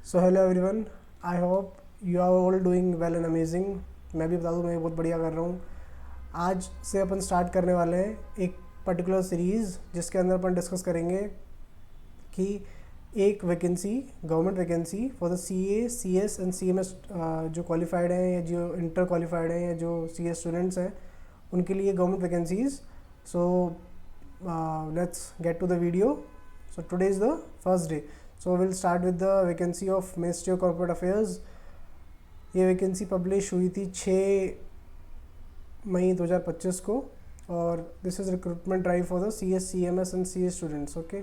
So hello everyone, I hope you are all doing well and amazing. मैं भी बता दूँ, मैं बहुत बढ़िया कर रहा हूँ। आज से अपन स्टार्ट करने वाले हैं एक पर्टिकुलर सीरीज़ जिसके अंदर अपन डिस्कस करेंगे कि एक vacancy, government vacancy for the CA, CS and CMS जो क्वालिफाइड हैं या जो इंटर क्वालिफाइड हैं या जो CA स्टूडेंट्स हैं उनके लिए government vacancies. So let's get to the video. So today is the first day. So will start with the vacancy of ministry of corporate affairs. ये वैकेंसी पब्लिश हुई थी 6 मई 2025 को और this is recruitment drive for the CS, CMS and CA students. Okay,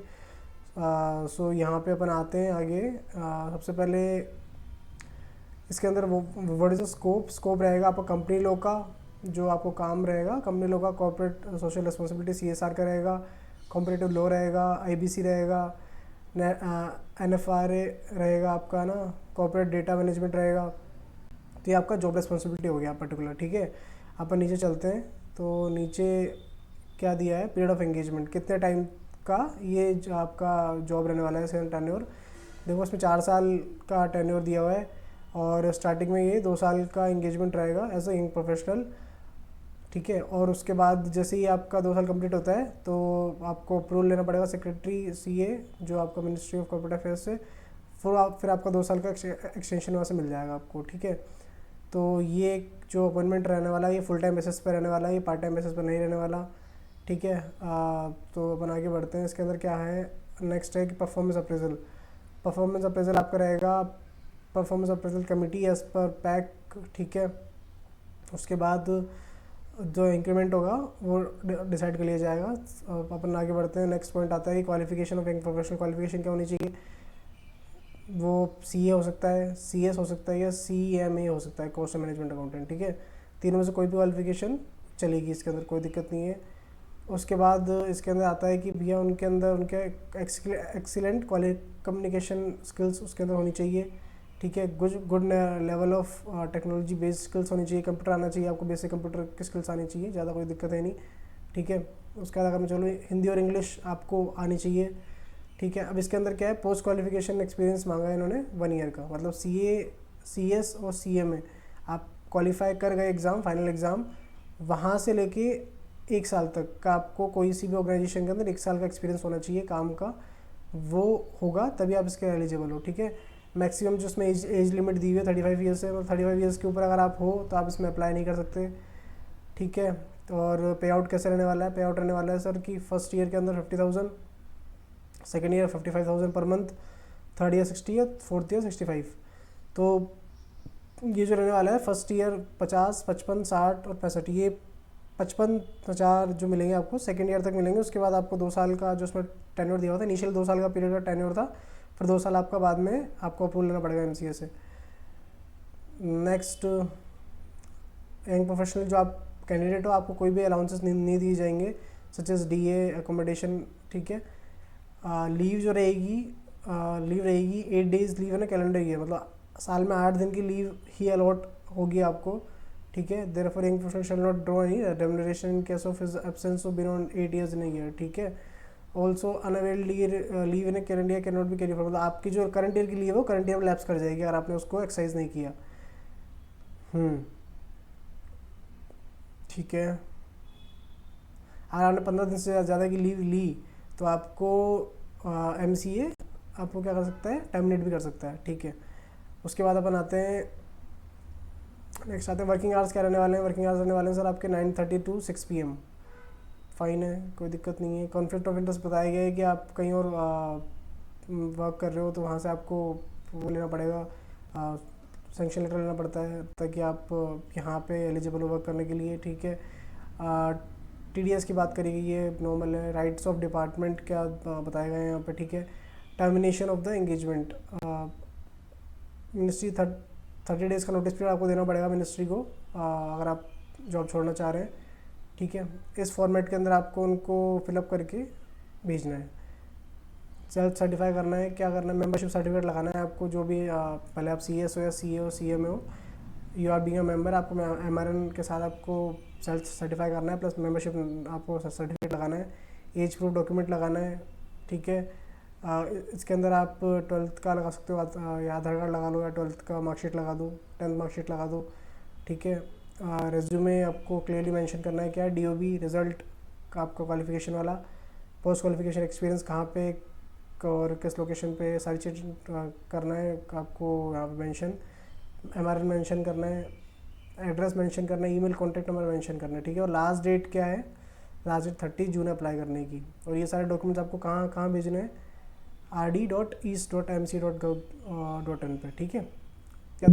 so यहाँ पे अपन आते हैं आगे। सबसे पहले इसके अंदर वो व्हाट इज़ द स्कोप रहेगा आपका कंपनी लॉ का, जो आपको काम रहेगा कंपनी लॉ का, कॉर्पोरेट सोशल रिस्पॉन्सिबिलिटी CSR का रहेगा, कॉम्पिटिटिव लॉ रहेगा, IBC रहेगा, NFRA रहेगा आपका ना, कॉर्पोरेट डेटा मैनेजमेंट रहेगा। तो ये आपका जॉब रिस्पॉन्सिबिलिटी हो गया पर्टिकुलर। ठीक है, अपन नीचे चलते हैं। तो नीचे क्या दिया है, पीरियड ऑफ एंगेजमेंट, कितने टाइम का ये जो आपका जॉब रहने वाला है, सेवन टेन्योर। देखो इसमें 4 साल का टेन्योर दिया हुआ है और स्टार्टिंग में ये 2 साल का एंगेजमेंट रहेगा एज ए यंग प्रोफेशनल। ठीक है, और उसके बाद जैसे ही आपका 2 साल कंप्लीट होता है तो आपको अप्रूवल लेना पड़ेगा सेक्रेटरी CA जो आपका मिनिस्ट्री ऑफ कॉर्पोरेट अफेयर्स से। फिर आपका 2 साल का एक्सटेंशन वहाँ से मिल जाएगा आपको। ठीक है, तो ये जो अपॉइंटमेंट रहने वाला है ये फुल टाइम बेसिस पर रहने वाला है, ये पार्ट टाइम बेसिस पर नहीं रहने वाला। ठीक है, तो अपन आगे बढ़ते हैं। इसके अंदर क्या है, नेक्स्ट है कि परफॉर्मेंस अप्रेजल। परफॉर्मेंस अप्रेजल आपका रहेगा performance appraisal committee as per pack. ठीक है, उसके बाद जो इंक्रीमेंट होगा वो डिसाइड कर लिया जाएगा। अपन आगे बढ़ते हैं। नेक्स्ट पॉइंट आता है कि qualification of young professional. Qualification क्या होनी चाहिए, वो CA हो सकता है, CS हो सकता है या CMA हो सकता है, कॉस्ट मैनेजमेंट अकाउंटेंट। ठीक है, तीनों में से कोई भी क्वालिफिकेशन चलेगी, इसके अंदर कोई दिक्कत नहीं है। उसके बाद इसके अंदर आता है कि भैया उनके अंदर उनके एक्सीलेंट कम्युनिकेशन स्किल्स उसके अंदर होनी चाहिए। ठीक है, good level of technology based skills होनी चाहिए, कंप्यूटर आना चाहिए आपको, बेसिक कंप्यूटर की स्किल्स आनी चाहिए, ज़्यादा कोई दिक्कत है नहीं। ठीक है, उसके बाद अगर मैं चलो हिंदी और इंग्लिश आपको आनी चाहिए। ठीक है, अब इसके अंदर क्या है, पोस्ट क्वालिफिकेशन एक्सपीरियंस मांगा है इन्होंने 1 ईयर का, मतलब CA, CS और CMA आप क्वालिफाई कर गए एग्ज़ाम, फाइनल एग्ज़ाम, वहाँ से लेके 1 साल तक का आपको कोई सी भी ऑर्गेनाइजेशन के अंदर 1 साल का एक्सपीरियंस होना चाहिए काम का, वो होगा तभी आप इसके एलिजिबल हो। ठीक है, मैक्सिमम जो इसमें एज लिमिट दी हुई है 35 ईयर्स है, मतलब 35 ईयर्स के ऊपर अगर आप हो तो आप इसमें अप्लाई नहीं कर सकते। ठीक है, और पे आउट कैसे रहने वाला है, पे आउट रहने वाला है सर कि फर्स्ट ईयर के अंदर 50,000, second year 55,000 per month, third year 60 या फोर्थ ईयर 65। तो ये जो रहने वाला है फर्स्ट ईयर 50, 55, 60 और 65, ये 55,000 जो मिलेंगे आपको सेकेंड ईयर तक मिलेंगे। उसके बाद आपको 2 साल का जो उसमें टेन्योर दिया हुआ था, इनिशियल 2 साल का पीरियड का टेन्योर था, फिर 2 साल आपका बाद में आपको अप्रूवल लेना पड़ेगा MCA से। नेक्स्ट, यंग प्रोफेशनल जो आप कैंडिडेट हो, आपको कोई भी अलाउंसेस नहीं दिए जाएंगे सच एज DA एकोमोडेशन। ठीक है, लीव जो रहेगी, लीव रहेगी 8 डेज लीव है ना, कैलेंडर ईयर, मतलब साल में 8 दिन की लीव ही अलॉट होगी आपको। ठीक है, therefore young professional shall not draw any remuneration in case of his absence of beyond 8 years in a year. ठीक है, also unavailed leave in calendar year can not be carry for, मतलब आपकी जो current year की leave है वो current year में lapse कर जाएगी अगर आपने उसको एक्सरसाइज नहीं किया। ठीक है, अगर आपने 15 दिन से ज़्यादा की लीव ली तो आपको MCA आपको क्या कर सकता है, टर्मिनेट भी कर सकता है। ठीक है, उसके बाद अपन आते हैं, नेक्स्ट आते हैं वर्किंग आवर्स क्या रहने वाले हैं। वर्किंग आवर्स रहने वाले हैं सर आपके 9:30 to 6 PM। फ़ाइन है, कोई दिक्कत नहीं है। कॉन्फ्लिक्ट ऑफ इंटरेस्ट बताया गया है कि आप कहीं और वर्क कर रहे हो तो वहाँ से आपको वो लेना पड़ेगा, सेंक्शन लेटर लेना पड़ता है ताकि आप यहाँ पे एलिजिबल हो वर्क करने के लिए। ठीक है, TDS की बात करी गई है, नॉर्मल है। राइट्स ऑफ डिपार्टमेंट क्या बताया गया है यहाँ पे। ठीक है, termination of the engagement, ministry 30 days का नोटिस पीरियड आपको देना पड़ेगा मिनिस्ट्री को अगर आप जॉब छोड़ना चाह रहे हैं। ठीक है, इस फॉर्मेट के अंदर आपको उनको फिलअप करके भेजना है, सेल्फ सर्टिफाई करना है, क्या करना है, मेंबरशिप सर्टिफिकेट लगाना है आपको, जो भी पहले आप CS हो या CA हो, CMA हो, you are being a member, आपको MRN के साथ आपको सेल्फ सर्टिफाई करना है, प्लस मेंबरशिप आपको सर्टिफिकेट लगाना है, एज प्रूफ डॉक्यूमेंट लगाना है। ठीक है, इसके अंदर आप 12th का लगा सकते हो, या आधार कार्ड लगा लो, या 12th का मार्कशीट लगा दो, 10th मार्कशीट लगा दो, ठीक है। रेज्यूमे आपको क्लियरली मेंशन करना है क्या है, डीओबी रिज़ल्ट का आपका क्वालिफिकेशन वाला, पोस्ट क्वालिफिकेशन एक्सपीरियंस कहाँ पे और किस लोकेशन पे, सारी चीज़ करना है आपको यहाँ पे मेंशन। एमआरएन मेंशन करना है, एड्रेस मेंशन करना है, ईमेल कॉन्टैक्ट नंबर मेंशन करना है, ठीक है। और लास्ट डेट क्या है, लास्ट डेट 30 जून अप्लाई करने की। और ये सारे डॉक्यूमेंट्स आपको कहाँ कहाँ भेजने हैं, rd.east.mc.gov.in पे, ठीक है। क्या